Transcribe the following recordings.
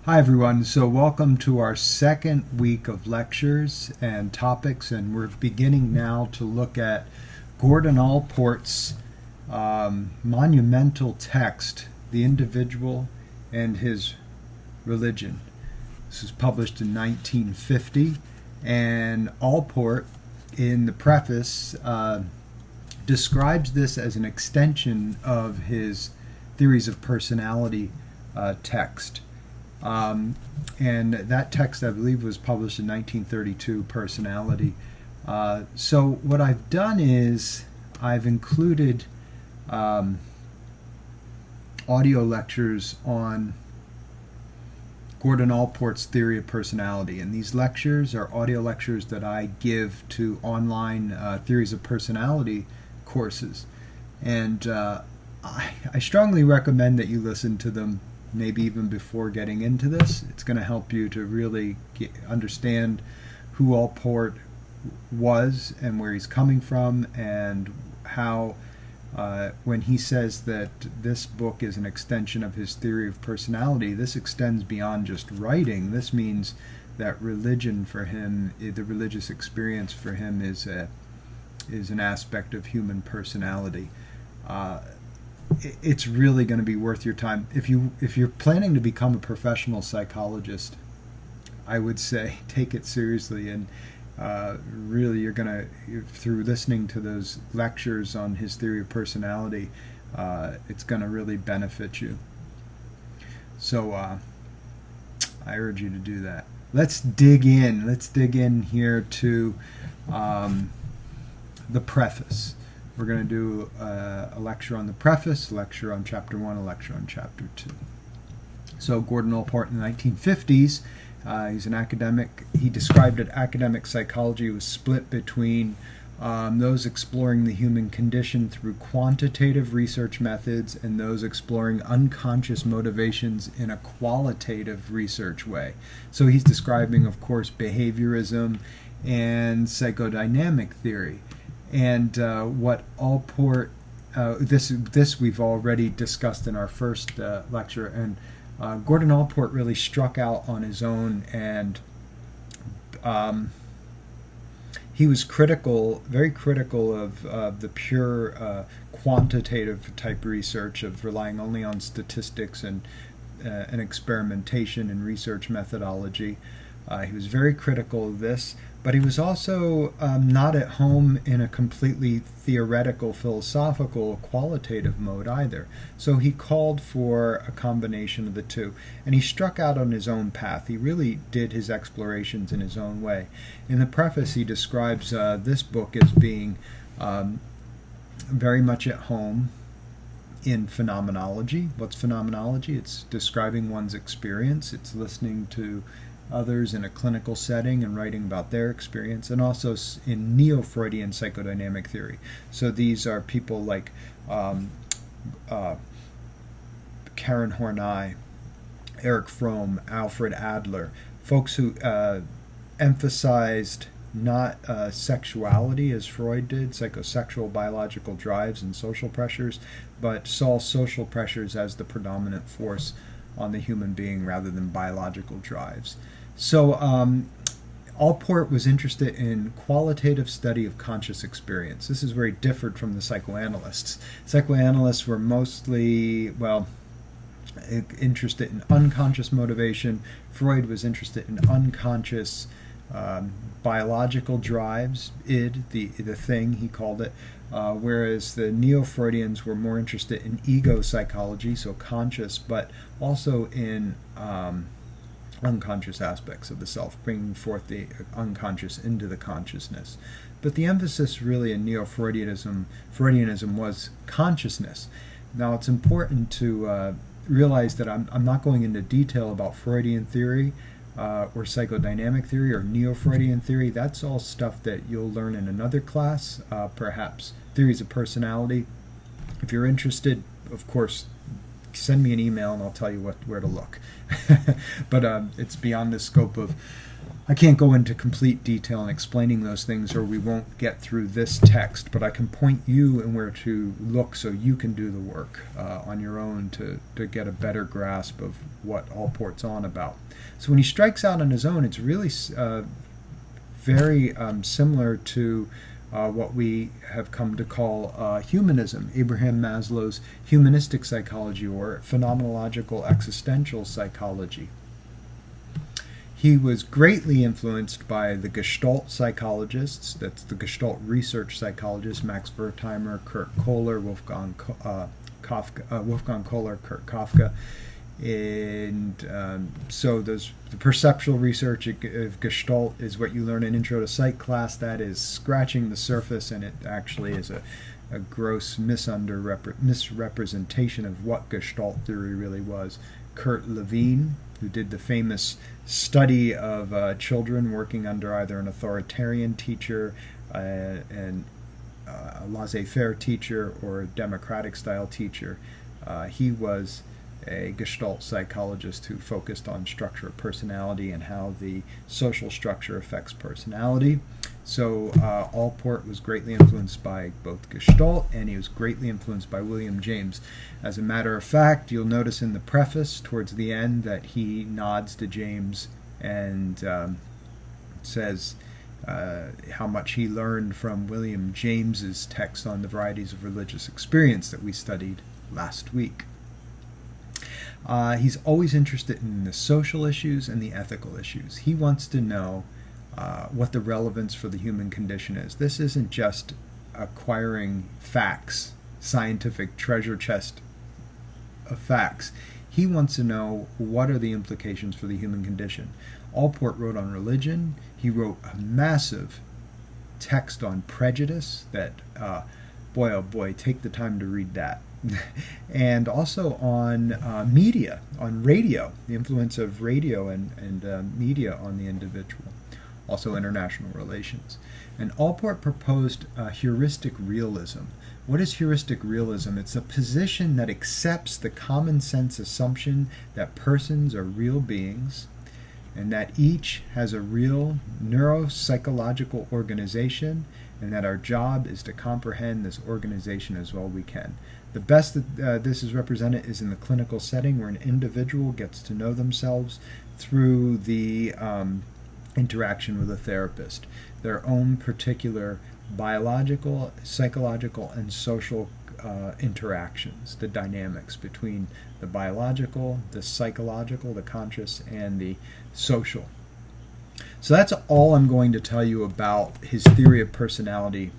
Hi everyone, so welcome to our second week of lectures and topics, and we're beginning now to look at Gordon Allport's monumental text, The Individual and His Religion. This was published in 1950, and Allport, in the preface, describes this as an extension of his Theories of Personality text. And that text, I believe, was published in 1932, Personality. So what I've done is I've included audio lectures on Gordon Allport's theory of personality. And these lectures are audio lectures that I give to online Theories of Personality courses. And I strongly recommend that you listen to them maybe even before getting into this. It's going to help you to really understand who Allport was and where he's coming from, and how when he says that this book is an extension of his theory of personality, this extends beyond just writing. This means that religion for him, the religious experience for him, is an aspect of human personality. It's really going to be worth your time. If you're planning to become a professional psychologist, I would say take it seriously, and really you're going to, through listening to those lectures on his theory of personality, it's going to really benefit you. So I urge you to do that. Let's dig in here to the preface. We're going to do a lecture on the preface, a lecture on chapter 1, a lecture on chapter 2. So Gordon Allport in the 1950s, he's an academic. He described that academic psychology was split between those exploring the human condition through quantitative research methods and those exploring unconscious motivations in a qualitative research way. So he's describing, of course, behaviorism and psychodynamic theory. And what Allport, this we've already discussed in our first lecture, and Gordon Allport really struck out on his own, and he was very critical of the pure quantitative type research, of relying only on statistics and experimentation and research methodology. He was very critical of this, but he was also not at home in a completely theoretical, philosophical, qualitative mode either. So he called for a combination of the two, and he struck out on his own path. He really did his explorations in his own way. In the preface, he describes this book as being very much at home in phenomenology. What's phenomenology? It's describing one's experience. It's listening to others in a clinical setting and writing about their experience, and also in neo-Freudian psychodynamic theory. So these are people like Karen Horney, Erich Fromm, Alfred Adler, folks who emphasized not sexuality as Freud did, psychosexual biological drives and social pressures, but saw social pressures as the predominant force on the human being rather than biological drives. So Allport was interested in qualitative study of conscious experience. This is very different from the psychoanalysts. Psychoanalysts were mostly, interested in unconscious motivation. Freud was interested in unconscious biological drives, id, the thing, he called it, whereas the neo-Freudians were more interested in ego psychology, so conscious, but also in unconscious aspects of the self, bringing forth the unconscious into the consciousness. But the emphasis really in Freudianism was consciousness. Now it's important to realize that I'm not going into detail about Freudian theory or psychodynamic theory or neo-Freudian theory. That's all stuff that you'll learn in another class, perhaps Theories of Personality. If you're interested, of course, send me an email and I'll tell you where to look. But it's beyond the scope of I can't go into complete detail in explaining those things, or we won't get through this text, but I can point you in where to look so you can do the work on your own to get a better grasp of what Allport's on about. So when he strikes out on his own, it's really very similar to what we have come to call humanism, Abraham Maslow's humanistic psychology, or phenomenological existential psychology. He was greatly influenced by the Gestalt psychologists, that's the Gestalt research psychologists, Max Wertheimer, Kurt Kohler, Wolfgang Kohler, Kurt Kafka. And so the perceptual research of Gestalt is what you learn in Intro to Psych class. That is scratching the surface, and it actually is a gross misrepresentation of what Gestalt theory really was. Kurt Lewin, who did the famous study of children working under either an authoritarian teacher, and a laissez-faire teacher, or a democratic-style teacher. He was a Gestalt psychologist who focused on structure of personality and how the social structure affects personality. So Allport was greatly influenced by both Gestalt, and he was greatly influenced by William James. As a matter of fact, you'll notice in the preface towards the end that he nods to James and says how much he learned from William James's text on the varieties of religious experience that we studied last week. He's always interested in the social issues and the ethical issues. He wants to know what the relevance for the human condition is. This isn't just acquiring facts, scientific treasure chest of facts. He wants to know what are the implications for the human condition. Allport wrote on religion. He wrote a massive text on prejudice that, boy oh boy, take the time to read that. And also on media, on radio, the influence of radio and media on the individual. Also international relations. And Allport proposed heuristic realism. What is heuristic realism? It's a position that accepts the common sense assumption that persons are real beings and that each has a real neuropsychological organization, and that our job is to comprehend this organization as well we can. The best that this is represented is in the clinical setting, where an individual gets to know themselves through the interaction with a therapist, their own particular biological, psychological, and social interactions, the dynamics between the biological, the psychological, the conscious, and the social. So that's all I'm going to tell you about his theory of personality.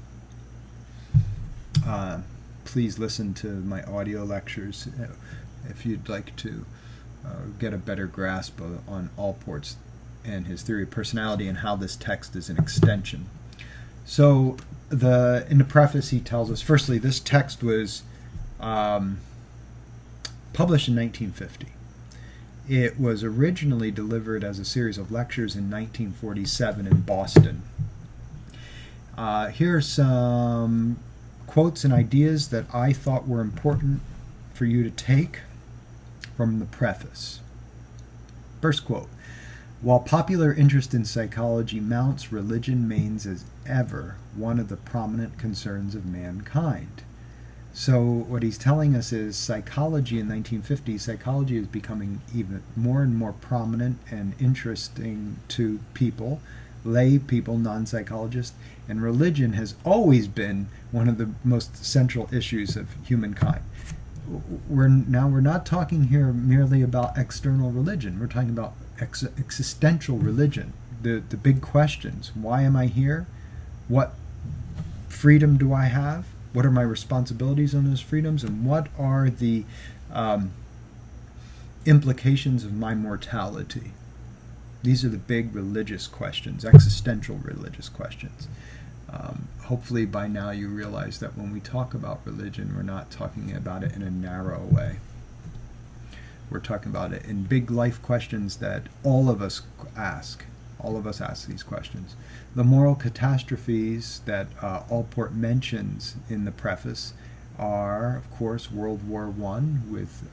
Please listen to my audio lectures if you'd like to get a better grasp on Allport's and his theory of personality and how this text is an extension. So in the preface he tells us, firstly, this text was published in 1950. It was originally delivered as a series of lectures in 1947 in Boston. Here are some quotes and ideas that I thought were important for you to take from the preface. First quote: while popular interest in psychology mounts, religion remains as ever one of the prominent concerns of mankind. So what he's telling us is psychology in 1950, psychology is becoming even more and more prominent and interesting to people, lay people, non-psychologists, and religion has always been one of the most central issues of humankind. We're not talking here merely about external religion. We're talking about existential religion, the big questions. Why am I here? What freedom do I have? What are my responsibilities on those freedoms? And what are the implications of my mortality? These are the big religious questions, existential religious questions. Hopefully by now you realize that when we talk about religion, we're not talking about it in a narrow way. We're talking about it in big life questions that all of us ask. All of us ask these questions. The moral catastrophes that Allport mentions in the preface are, of course, World War I with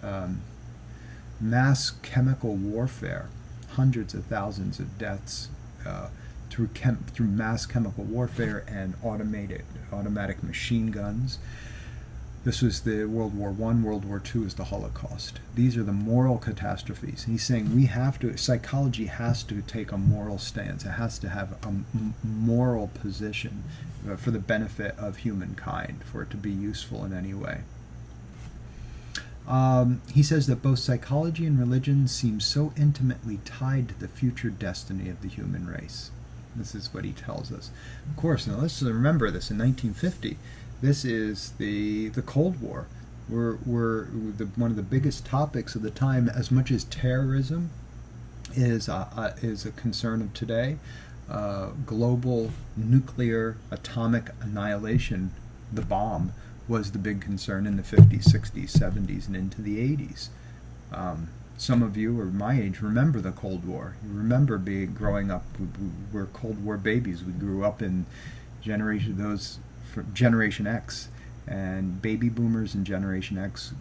mass chemical warfare, hundreds of thousands of deaths through mass chemical warfare and automatic machine guns. This was the World War I. World War II is the Holocaust. These are the moral catastrophes. And he's saying psychology has to take a moral stance. It has to have a moral position for the benefit of humankind, for it to be useful in any way. He says that both psychology and religion seem so intimately tied to the future destiny of the human race. This is what he tells us. Of course, now let's remember this, in 1950, this is the Cold War. One of the biggest topics of the time, as much as terrorism is a concern of today. Global nuclear atomic annihilation, the bomb, was the big concern in the 50s, 60s, 70s, and into the 80s. Some of you, or my age, remember the Cold War. You remember growing up. We're Cold War babies. We grew up in Generation X, and baby boomers and Generation X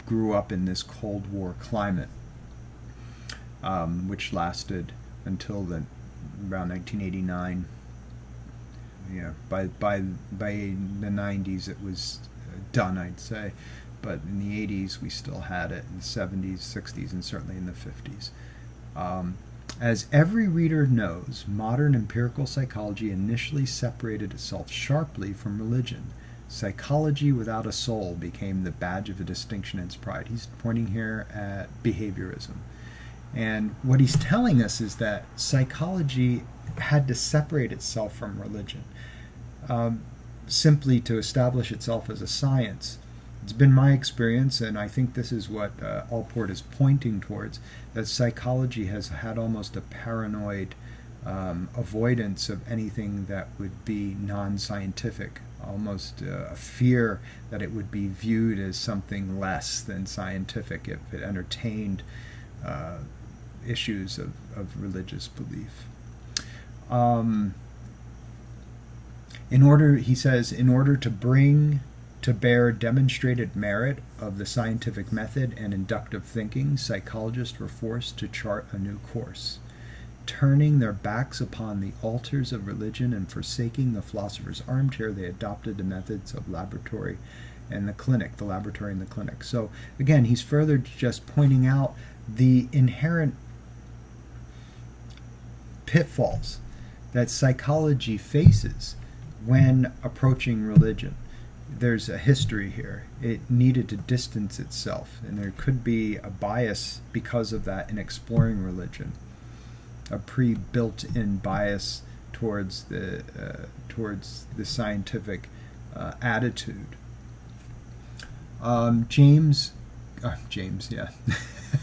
grew up in this Cold War climate, which lasted until around 1989. Yeah, by the 90s it was done, I'd say, but in the 80s we still had it, in the 70s, 60s, and certainly in the 50s. As every reader knows, modern empirical psychology initially separated itself sharply from religion. Psychology without a soul became the badge of a distinction and its pride. He's pointing here at behaviorism. And what he's telling us is that psychology had to separate itself from religion, simply to establish itself as a science. It's been my experience, and I think this is what Allport is pointing towards, that psychology has had almost a paranoid avoidance of anything that would be non-scientific, almost a fear that it would be viewed as something less than scientific if it entertained issues of religious belief. He says, in order to bring to bear demonstrated merit of the scientific method and inductive thinking, psychologists were forced to chart a new course. Turning their backs upon the altars of religion and forsaking the philosopher's armchair, they adopted the methods of laboratory and the clinic. So again, he's further just pointing out the inherent pitfalls that psychology faces when approaching religion. There's a history here. It needed to distance itself, and there could be a bias because of that in exploring religion, a pre-built-in bias towards the scientific attitude. James, yeah.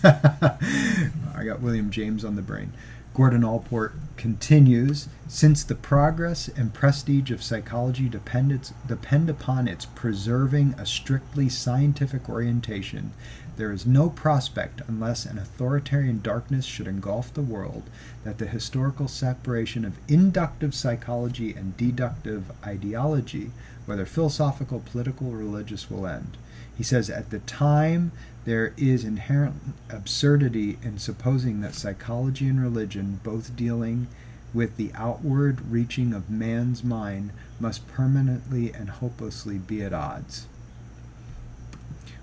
I got William James on the brain. Gordon Allport continues, since the progress and prestige of psychology depend upon its preserving a strictly scientific orientation, there is no prospect, unless an authoritarian darkness should engulf the world, that the historical separation of inductive psychology and deductive ideology, whether philosophical, political, or religious, will end. He says, at the time, there is inherent absurdity in supposing that psychology and religion, both dealing with the outward reaching of man's mind, must permanently and hopelessly be at odds.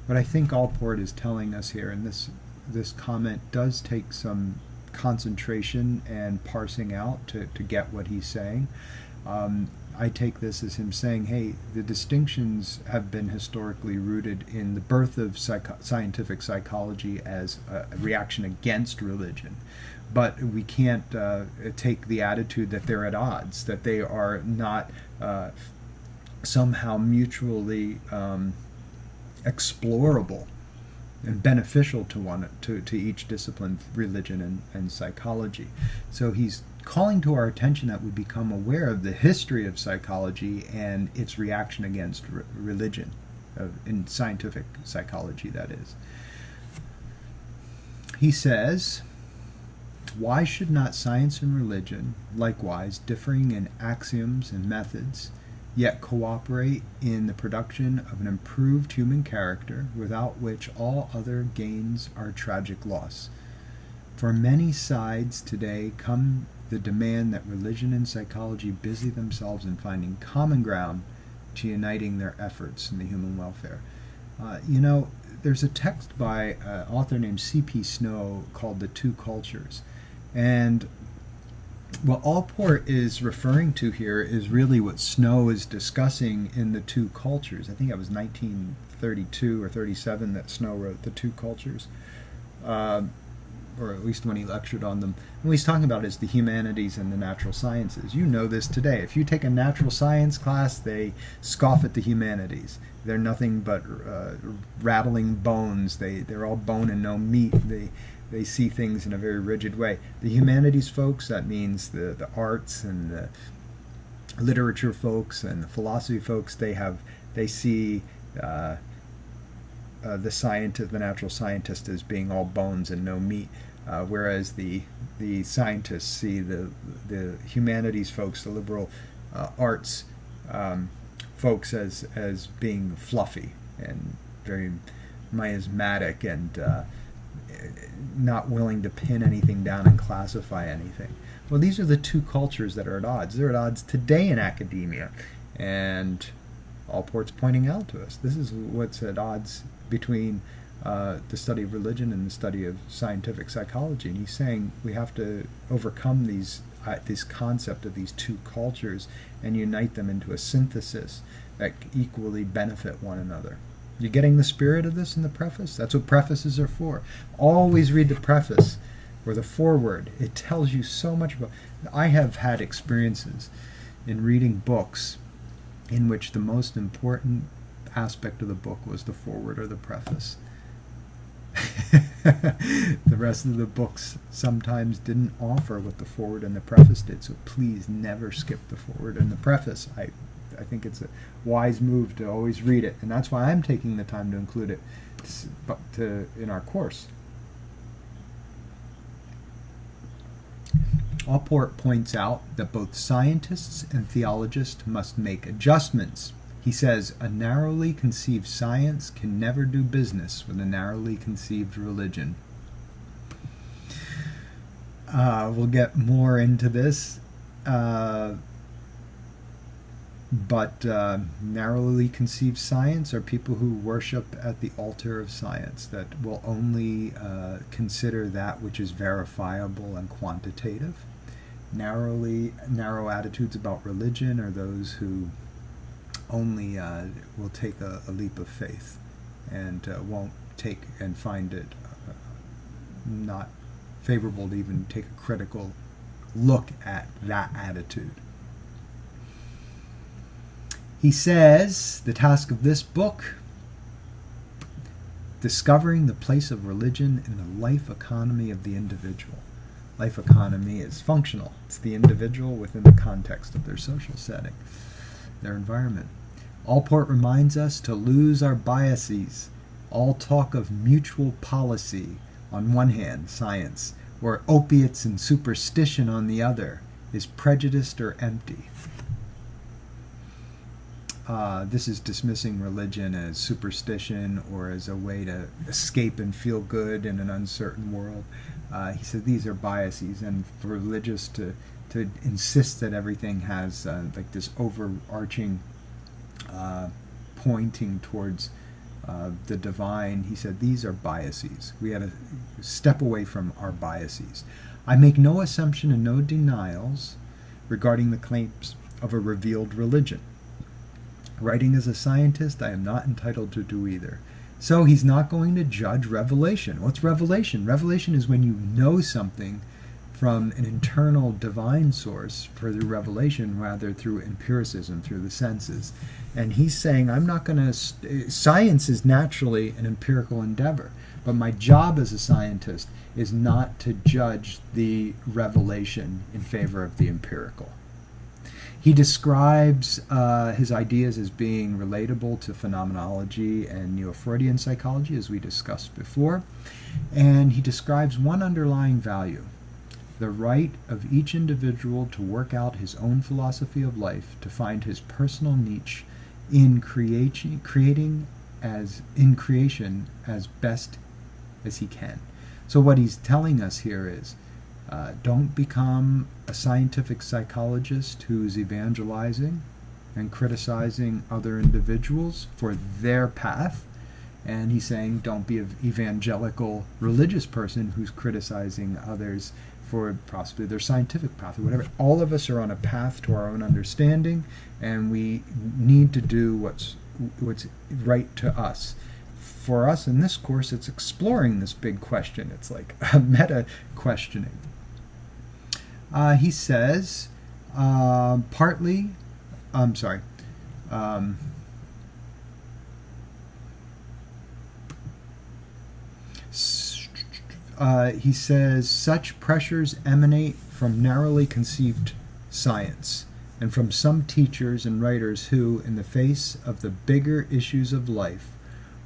What I think Allport is telling us here, and this comment does take some concentration and parsing out to get what he's saying. I take this as him saying, hey, the distinctions have been historically rooted in the birth of scientific psychology as a reaction against religion. But we can't take the attitude that they're at odds, that they are not somehow mutually explorable and beneficial to each discipline, religion and psychology. So he's calling to our attention that we become aware of the history of psychology and its reaction against religion, in scientific psychology, that is. He says, why should not science and religion, likewise differing in axioms and methods, yet cooperate in the production of an improved human character, without which all other gains are tragic loss? For many sides today come the demand that religion and psychology busy themselves in finding common ground to uniting their efforts in the human welfare. There's a text by an author named C.P. Snow called The Two Cultures. And what Allport is referring to here is really what Snow is discussing in The Two Cultures. I think it was 1932 or 37 that Snow wrote The Two Cultures, or at least when he lectured on them. And what he's talking about is the humanities and the natural sciences. You know this today. If you take a natural science class, they scoff at the humanities. They're nothing but rattling bones. They're all bone and no meat. They see things in a very rigid way. The humanities folks, that means the arts and the literature folks and the philosophy folks, they see the natural scientist as being all bones and no meat, whereas the scientists see the humanities folks, the liberal arts folks, as being fluffy and very miasmatic and not willing to pin anything down and classify anything. Well, these are the two cultures that are at odds. They're at odds today in academia, and Allport's pointing out to us this is what's at odds between the study of religion and the study of scientific psychology. And he's saying we have to overcome this concept of these two cultures and unite them into a synthesis that equally benefit one another. You getting the spirit of this in the preface? That's what prefaces are for. Always read the preface or the foreword. It tells you so much about. I have had experiences in reading books in which the most important aspect of the book was the foreword or the preface. The rest of the books sometimes didn't offer what the foreword and the preface did, so please never skip the foreword and the preface. I think it's a wise move to always read it, and that's why I'm taking the time to include it in our course. Allport points out that both scientists and theologists must make adjustments. He says, a narrowly conceived science can never do business with a narrowly conceived religion. We'll get more into this, but narrowly conceived science are people who worship at the altar of science, that will only consider that which is verifiable and quantitative. Narrow attitudes about religion are those who only will take a leap of faith and won't take and find it not favorable to even take a critical look at that attitude. He says the task of this book, discovering the place of religion in the life economy of the individual. Life economy is functional. It's the individual within the context of their social setting, their environment. Allport reminds us to lose our biases. All talk of mutual policy on one hand, science, or opiates and superstition on the other, is prejudiced or empty. This is dismissing religion as superstition or as a way to escape and feel good in an uncertain world. He said these are biases, and for religious to insist that everything has like this overarching pointing towards the divine, he said these are biases. We had to step away from our biases. I make no assumption and no denials regarding the claims of a revealed religion. Writing as a scientist, I am not entitled to do either. So he's not going to judge revelation. What's revelation? Revelation is when you know something from an internal divine source through revelation, rather through empiricism, through the senses. And he's saying, I'm not going to... Science is naturally an empirical endeavor, but my job as a scientist is not to judge the revelation in favor of the empirical. He describes his ideas as being relatable to phenomenology and Neo-Freudian psychology, as we discussed before. And he describes one underlying value: the right of each individual to work out his own philosophy of life, to find his personal niche in creation as best as he can. So what he's telling us here is Don't become a scientific psychologist who's evangelizing and criticizing other individuals for their path. And he's saying don't be an evangelical religious person who's criticizing others for possibly their scientific path or whatever. All of us are on a path to our own understanding, and we need to do what's right to us. For us in this course, it's exploring this big question. It's like a meta questioning. He says, he says, such pressures emanate from narrowly conceived science and from some teachers and writers who, in the face of the bigger issues of life,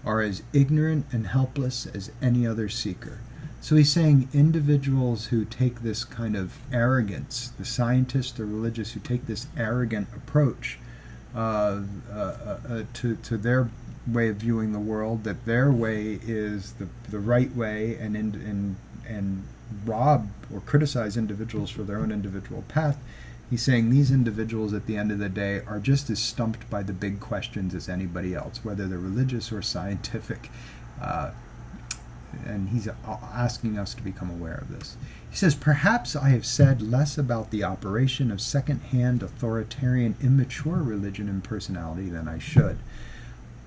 are as ignorant and helpless as any other seeker. So he's saying individuals who take this kind of arrogance, the scientists or religious who take this arrogant approach to their way of viewing the world, that their way is the right way, and rob or criticize individuals for their own individual path. He's saying these individuals at the end of the day are just as stumped by the big questions as anybody else, whether they're religious or scientific. And he's asking us to become aware of this. He says, perhaps I have said less about the operation of second-hand, authoritarian, immature religion and personality than I should.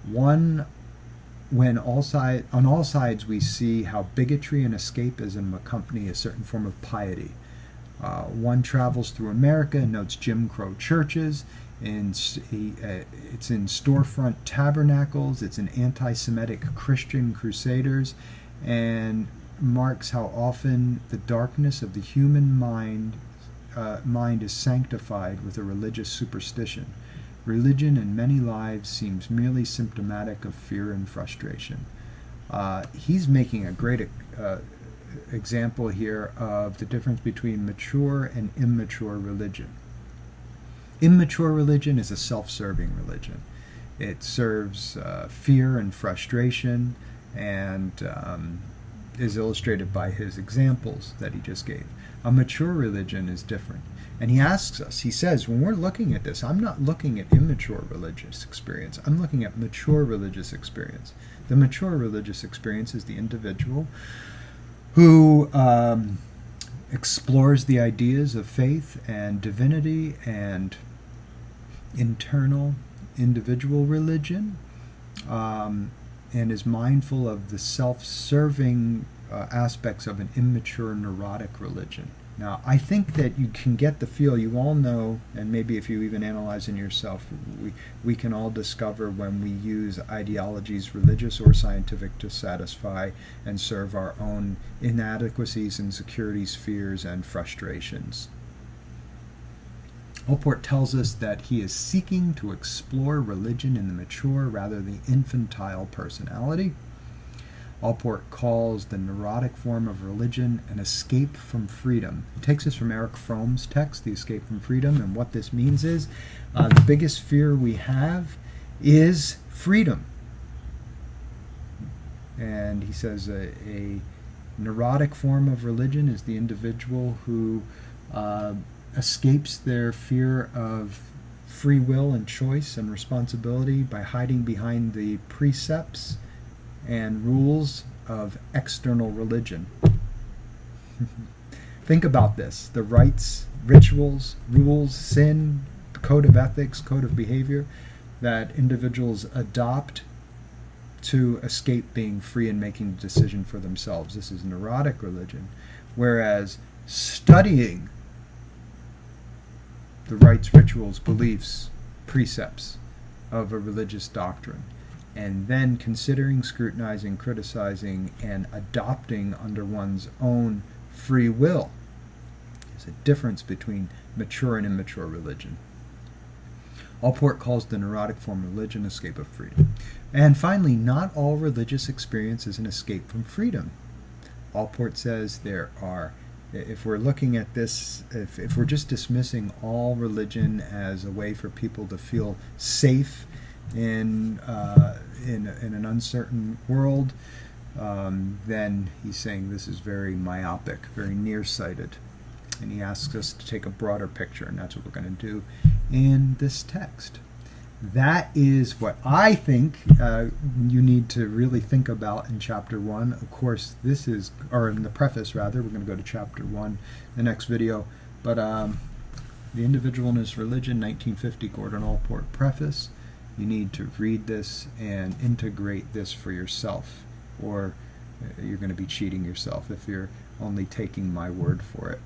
When on all sides we see how bigotry and escapism accompany a certain form of piety. One travels through America and notes Jim Crow churches. It's in storefront tabernacles. It's in anti-Semitic Christian crusaders, and marks how often the darkness of the human mind is sanctified with a religious superstition. Religion in many lives seems merely symptomatic of fear and frustration. He's making a great example here of the difference between mature and immature religion. Immature religion is a self-serving religion. It serves fear and frustration, and is illustrated by his examples that he just gave. A mature religion is different. And he asks us, he says, when we're looking at this, I'm not looking at immature religious experience. I'm looking at mature religious experience. The mature religious experience is the individual who explores the ideas of faith and divinity and internal individual religion, and is mindful of the self-serving aspects of an immature neurotic religion. Now, I think that you can get the feel, you all know, and maybe if you even analyze in yourself, we can all discover when we use ideologies, religious or scientific, to satisfy and serve our own inadequacies, insecurities, fears, and frustrations. Allport tells us that he is seeking to explore religion in the mature rather than the infantile personality. Allport calls the neurotic form of religion an escape from freedom. He takes us from Erich Fromm's text, The Escape from Freedom, and what this means is the biggest fear we have is freedom. And he says a neurotic form of religion is the individual who escapes their fear of free will and choice and responsibility by hiding behind the precepts and rules of external religion. Think about this. The rites, rituals, rules, sin, code of ethics, code of behavior that individuals adopt to escape being free and making a decision for themselves. This is neurotic religion. Whereas studying the rites, rituals, beliefs, precepts of a religious doctrine, and then considering, scrutinizing, criticizing, and adopting under one's own free will. There's a difference between mature and immature religion. Allport calls the neurotic form of religion escape of freedom. And finally, not all religious experience is an escape from freedom. Allport says there are, if we're looking at this, if we're just dismissing all religion as a way for people to feel safe in an uncertain world, then he's saying this is very myopic, very nearsighted. And he asks us to take a broader picture, and that's what we're going to do in this text. That is what I think you need to really think about in chapter 1. Of course, this is, or in the preface rather, we're going to go to chapter 1 in the next video. But The Individual and His Religion, 1950, Gordon Allport preface. You need to read this and integrate this for yourself, or you're going to be cheating yourself if you're only taking my word for it.